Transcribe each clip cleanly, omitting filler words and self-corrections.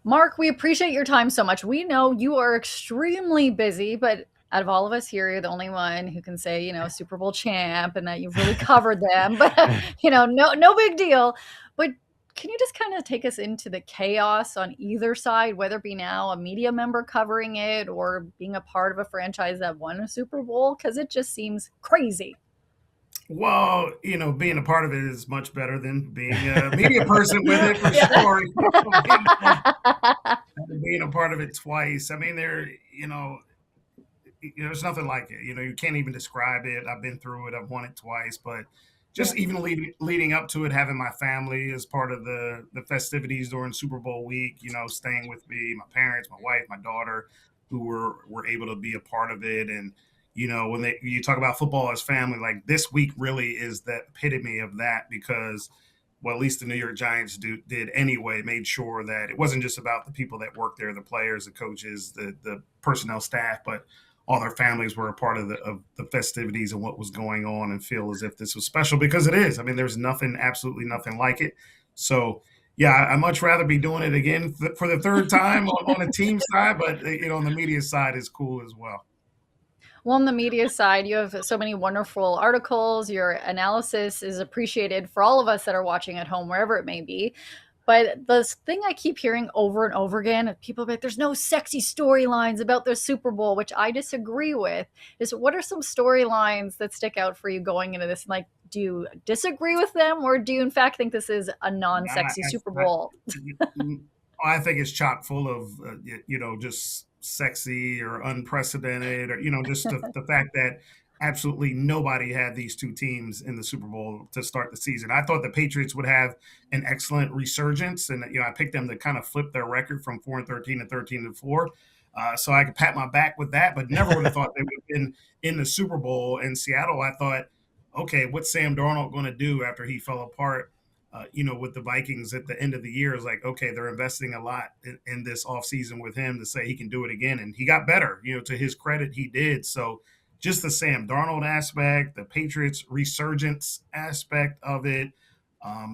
Marc, we appreciate your time so much. We know you are extremely busy, but out of all of us here, you're the only one who can say, Super Bowl champ and that you've really covered them. But, no big deal. But can you just kind of take us into the chaos on either side, whether it be now a media member covering it or being a part of a franchise that won a Super Bowl? Because it just seems crazy. Well, being a part of it is much better than being a media person with it for Yeah. sure. Being a part of it twice. I mean, there's nothing like it. You can't even describe it. I've been through it. I've won it twice, but Yeah. just even leading up to it, having my family as part of the festivities during Super Bowl week. Staying with me, my parents, my wife, my daughter, who were able to be a part of it. And when you talk about football as family, like this week really is the epitome of that because. Well, at least the New York Giants did anyway, made sure that it wasn't just about the people that work there, the players, the coaches, the personnel staff, but all their families were a part of the festivities and what was going on and feel as if this was special because it is. I mean, there's absolutely nothing like it. So, yeah, I much rather be doing it again for the third time on a team side, but on the media side is cool as well. Well, on the media side, you have so many wonderful articles. Your analysis is appreciated for all of us that are watching at home, wherever it may be. But the thing I keep hearing over and over again, people be like, there's no sexy storylines about the Super Bowl, which I disagree with, is what are some storylines that stick out for you going into this? Like, do you disagree with them, or do you, in fact, think this is a non sexy Super Bowl? I think it's chock full of, just sexy or unprecedented or, just the fact that absolutely nobody had these two teams in the Super Bowl to start the season. I thought the Patriots would have an excellent resurgence. And, I picked them to kind of flip their record from 4-13 to 13-4. So I could pat my back with that, but never would have thought they would have been in the Super Bowl. In Seattle, I thought, okay, what's Sam Darnold going to do after he fell apart? With the Vikings at the end of the year is like, okay, they're investing a lot in this offseason with him to say he can do it again. And he got better, to his credit, he did. So just the Sam Darnold aspect, the Patriots resurgence aspect of it,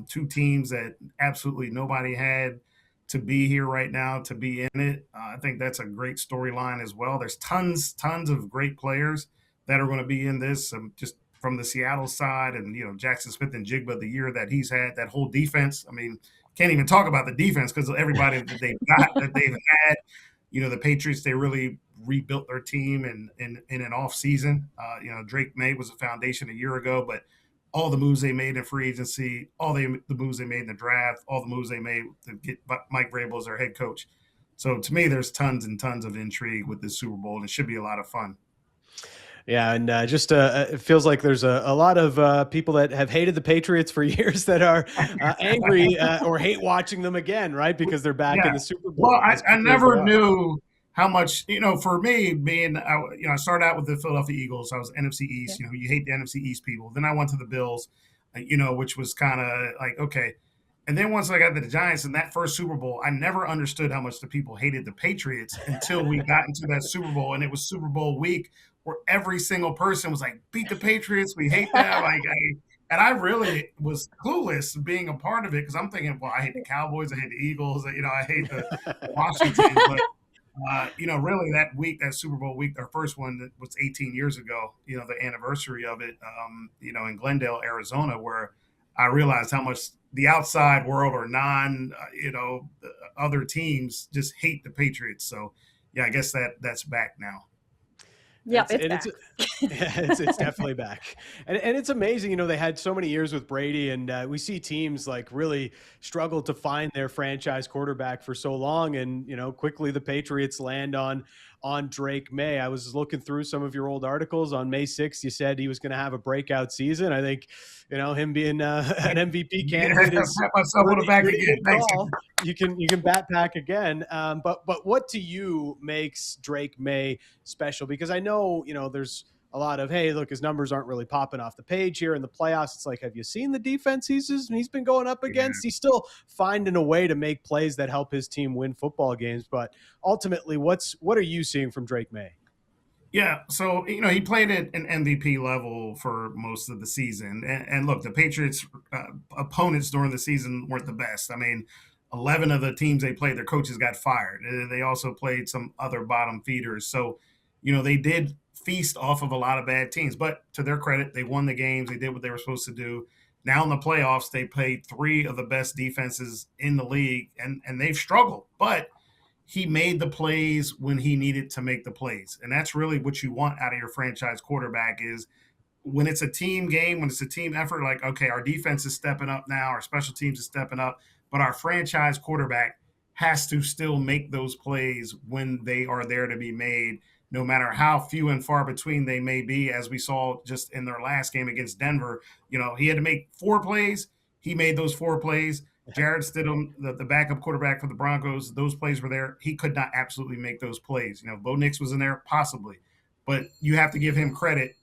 two teams that absolutely nobody had to be here right now, to be in it. I think that's a great storyline as well. There's tons of great players that are going to be in this. Just from the Seattle side, and Jackson Smith and Jigba, the year that he's had, that whole defense. I mean, can't even talk about the defense because everybody that they've got that they've had. The Patriots, they really rebuilt their team in an off season. Drake Maye was a foundation a year ago, but all the moves they made in free agency, the moves they made in the draft, all the moves they made to get Mike Vrabel as their head coach. So to me, there's tons and tons of intrigue with this Super Bowl, and it should be a lot of fun. Yeah, and it feels like there's a lot of people that have hated the Patriots for years that are angry or hate watching them again, right? Because they're back in the Super Bowl. Well, I never knew how much, for me being, I started out with the Philadelphia Eagles. I was NFC East, you hate the NFC East people. Then I went to the Bills, which was kind of like, okay. And then once I got to the Giants in that first Super Bowl, I never understood how much the people hated the Patriots until we got into that Super Bowl. And it was Super Bowl week where every single person was like, beat the Patriots. We hate them. And I really was clueless being a part of it because I'm thinking, well, I hate the Cowboys. I hate the Eagles. I hate the Washington. But, really that week, that Super Bowl week, our first one that was 18 years ago, the anniversary of it, in Glendale, Arizona, where I realized how much the outside world or other teams just hate the Patriots. So, yeah, I guess that's back now. Yeah, it's it's definitely back. And it's amazing, they had so many years with Brady, and we see teams like really struggle to find their franchise quarterback for so long. And, quickly the Patriots land on Drake Maye. I was looking through some of your old articles on May 6th. You said he was going to have a breakout season. I think, him being an MVP candidate is myself on the back again. Thanks. You can bat pack again. But what to you makes Drake Maye special? Because I know, there's a lot of, hey, look, his numbers aren't really popping off the page here in the playoffs. It's like, have you seen the defense he's been going up against? He's still finding a way to make plays that help his team win football games. But ultimately, what are you seeing from Drake Maye? Yeah, so he played at an MVP level for most of the season, and look, the Patriots' opponents during the season weren't the best. I mean, 11 of the teams they played, their coaches got fired. And they also played some other bottom feeders. So, they did feast off of a lot of bad teams. But to their credit, they won the games. They did what they were supposed to do. Now in the playoffs, they played three of the best defenses in the league, and they've struggled. But he made the plays when he needed to make the plays. And that's really what you want out of your franchise quarterback is when it's a team game, when it's a team effort, like, okay, our defense is stepping up now, our special teams is stepping up, but our franchise quarterback has to still make those plays when they are there to be made, no matter how few and far between they may be, as we saw just in their last game against Denver. He had to make 4 plays. He made those 4 plays. Jared Stidham, the backup quarterback for the Broncos, those plays were there. He could not absolutely make those plays. Bo Nix was in there, possibly. But you have to give him credit,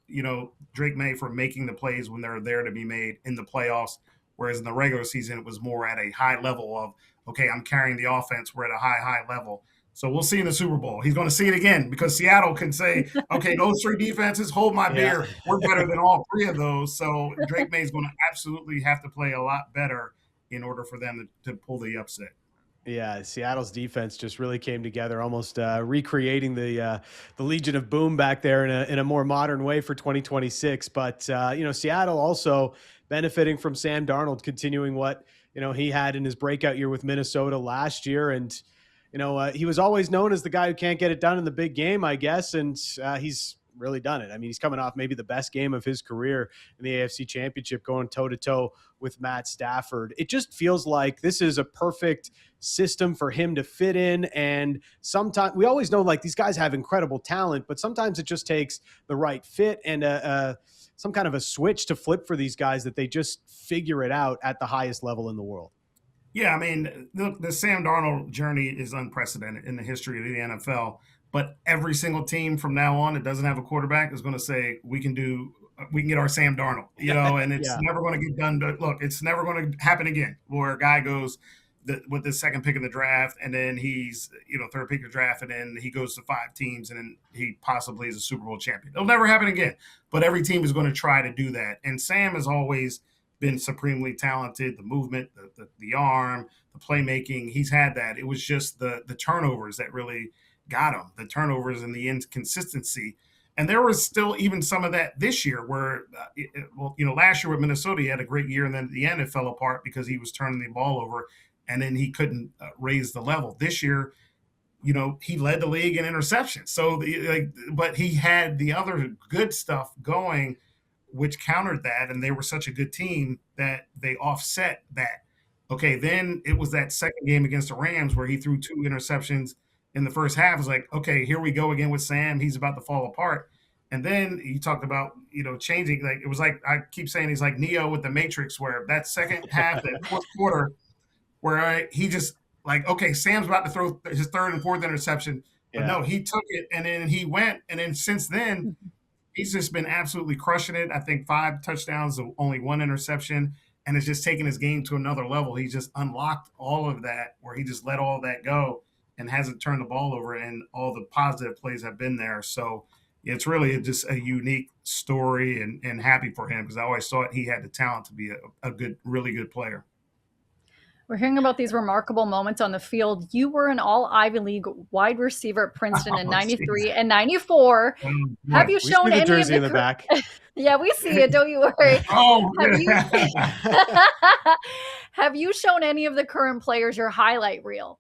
Drake Maye, for making the plays when they're there to be made in the playoffs, whereas in the regular season, it was more at a high level of, okay, I'm carrying the offense. We're at a high level. So we'll see in the Super Bowl. He's going to see it again because Seattle can say, okay, those 3 defenses, hold my beer. We're better than all 3 of those. So Drake Maye is going to absolutely have to play a lot better in order for them to pull the upset. Yeah, Seattle's defense just really came together, almost recreating the Legion of Boom back there in a more modern way for 2026. But Seattle also benefiting from Sam Darnold continuing what he had in his breakout year with Minnesota last year, and he was always known as the guy who can't get it done in the big game, I guess, and he's really done it. I mean, he's coming off maybe the best game of his career in the AFC Championship, going toe-to-toe with Matt Stafford. It just feels like this is a perfect system for him to fit in. And sometimes we always know like these guys have incredible talent, but sometimes it just takes the right fit and some kind of a switch to flip for these guys that they just figure it out at the highest level in the world. Yeah, I mean, the Sam Darnold journey is unprecedented in the history of the NFL. But every single team from now on that doesn't have a quarterback is going to say we can get our Sam Darnold, and it's never going to get done. Look, it's never going to happen again where a guy goes with the second pick of the draft and then he's third pick of the draft and then he goes to 5 teams and then he possibly is a Super Bowl champion. It'll never happen again. But every team is going to try to do that. And Sam has always been supremely talented. The movement, the arm, the playmaking, he's had that. It was just the turnovers that really got him, the turnovers and the inconsistency. And there was still even some of that this year where, last year with Minnesota, he had a great year. And then at the end, it fell apart because he was turning the ball over and then he couldn't raise the level. This year, he led the league in interceptions. So, but he had the other good stuff going, which countered that. And they were such a good team that they offset that. Okay, then it was that second game against the Rams where he threw 2 interceptions in the first half. It was like, okay, here we go again with Sam. He's about to fall apart. And then you talked about, changing. Like, it was like, I keep saying he's like Neo with the Matrix, where that second half, that fourth quarter, where he just like, okay, Sam's about to throw his 3rd and 4th interception. But no, he took it and then he went. And then since then, he's just been absolutely crushing it. I think 5 touchdowns, only 1 interception. And it's just taken his game to another level. He just unlocked all of that, where he just let all that go and hasn't turned the ball over, and all the positive plays have been there. So it's really just a unique story, and happy for him because I always thought he had the talent to be a good, really good player. We're hearing about these remarkable moments on the field. You were an all Ivy League wide receiver at Princeton in 93 and 94. Have you shown any jersey of in the back? Yeah, we see it. Don't you worry. Have you shown any of the current players your highlight reel?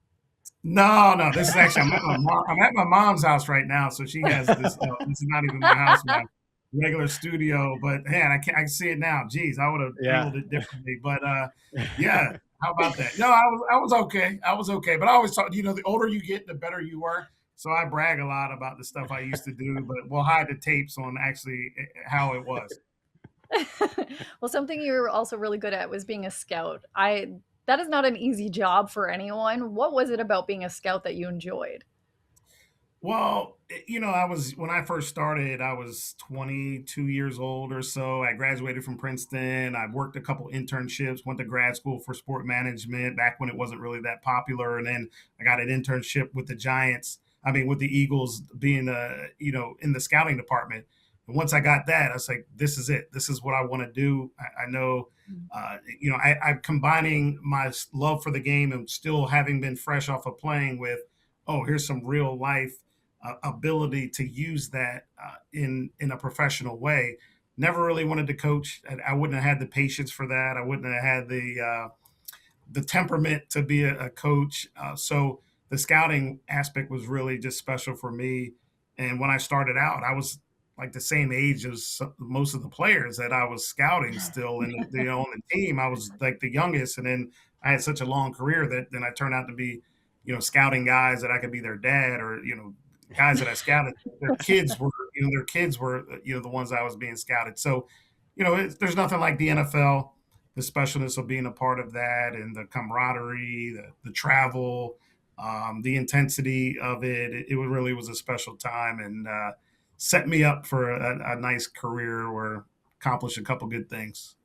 No. This is actually, I'm at my mom's house right now, so she has this. This is not even my house, my regular studio. But man, I can see it now. Jeez, I would have handled it differently. But yeah, how about that? No, I was okay. But I always thought, the older you get, the better you were. So I brag a lot about the stuff I used to do, but we'll hide the tapes on actually how it was. Well, something you were also really good at was being a scout. That is not an easy job for anyone. What was it about being a scout that you enjoyed? Well, when I first started, I was 22 years old or so. I graduated from Princeton. I worked a couple internships, went to grad school for sport management back when it wasn't really that popular. And then I got an internship with the Eagles, being in the scouting department. But once I got that, I was like, this is it. This is what I want to do. I know, I'm combining my love for the game and still having been fresh off of playing with, oh, here's some real life ability to use that in a professional way. Never really wanted to coach. I wouldn't have had the patience for that. I wouldn't have had the temperament to be a coach. So the scouting aspect was really just special for me. And when I started out, I was like the same age as most of the players that I was scouting still, and on the team, I was like the youngest. And then I had such a long career that then I turned out to be, scouting guys that I could be their dad, or guys that I scouted. Their kids were the ones I was being scouted. So there's nothing like the NFL, the specialness of being a part of that, and the camaraderie, the travel, the intensity of it. It really was a special time, and set me up for a nice career or accomplish a couple good things.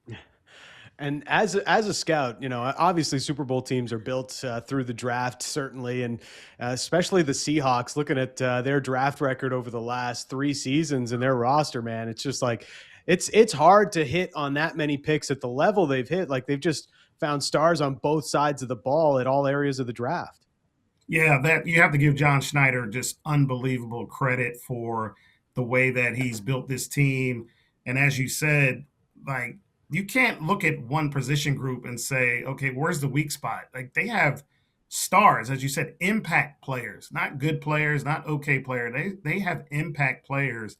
And as a scout, obviously Super Bowl teams are built through the draft, certainly, and especially the Seahawks. Looking at their draft record over the last 3 seasons and their roster, man, it's just like it's hard to hit on that many picks at the level they've hit. Like, they've just found stars on both sides of the ball at all areas of the draft. Yeah, that you have to give John Schneider just unbelievable credit for the way that he's built this team. And as you said, like, you can't look at one position group and say, okay, where's the weak spot? Like, they have stars, as you said, impact players, not good players, not okay player. They have impact players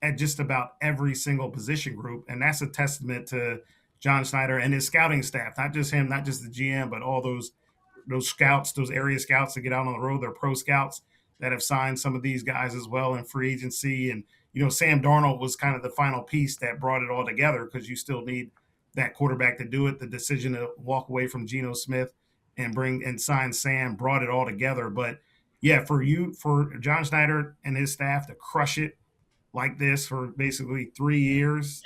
at just about every single position group. And that's a testament to John Schneider and his scouting staff, not just him, not just the GM, but all those scouts, those area scouts that get out on the road. They're pro scouts that have signed some of these guys as well in free agency. And, Sam Darnold was kind of the final piece that brought it all together, because you still need that quarterback to do it. The decision to walk away from Geno Smith and sign Sam brought it all together. But yeah, for John Schneider and his staff to crush it like this for basically 3 years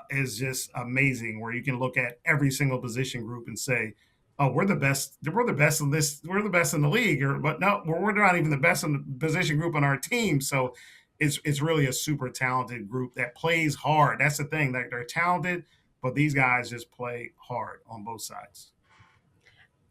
is just amazing, where you can look at every single position group and say, oh, we're the best in this, we're the best in the league, but no, we're not even the best in the position group on our team. So it's really a super talented group that plays hard. That's the thing, that they're talented, but these guys just play hard on both sides.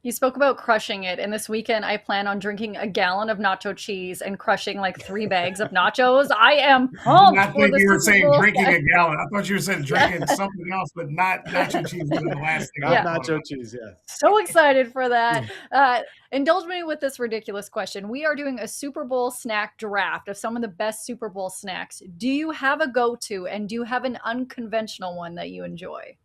You spoke about crushing it, and this weekend I plan on drinking a gallon of nacho cheese and crushing like 3 bags of nachos. I am pumped. I think you were saying drinking a gallon. I thought you were saying drinking something else, but not nacho cheese was the last thing. Not nacho cheese, yeah. So excited for that. Indulge me with this ridiculous question. We are doing a Super Bowl snack draft of some of the best Super Bowl snacks. Do you have a go-to, and do you have an unconventional one that you enjoy?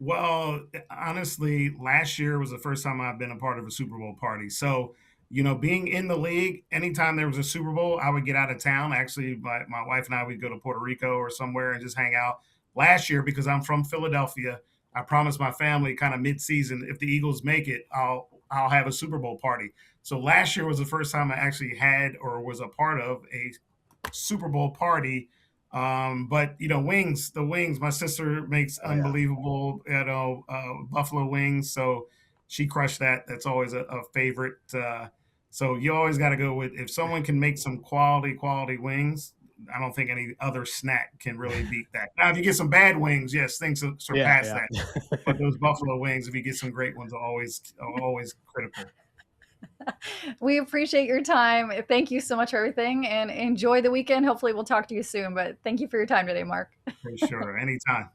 Well, honestly, last year was the first time I've been a part of a Super Bowl party. So, being in the league, anytime there was a Super Bowl, I would get out of town. Actually, my wife and I would go to Puerto Rico or somewhere and just hang out. Last year, because I'm from Philadelphia, I promised my family kind of mid-season, if the Eagles make it, I'll have a Super Bowl party. So last year was the first time I actually had or was a part of a Super Bowl party. But the wings, my sister makes unbelievable, buffalo wings. So she crushed that. That's always a favorite. So you always got to go with, if someone can make some quality wings, I don't think any other snack can really beat that. Now, if you get some bad wings, yes, things surpass that. But those buffalo wings, if you get some great ones, are always critical. We appreciate your time. Thank you so much for everything, and enjoy the weekend. Hopefully we'll talk to you soon, but thank you for your time today, Marc. For sure. Anytime.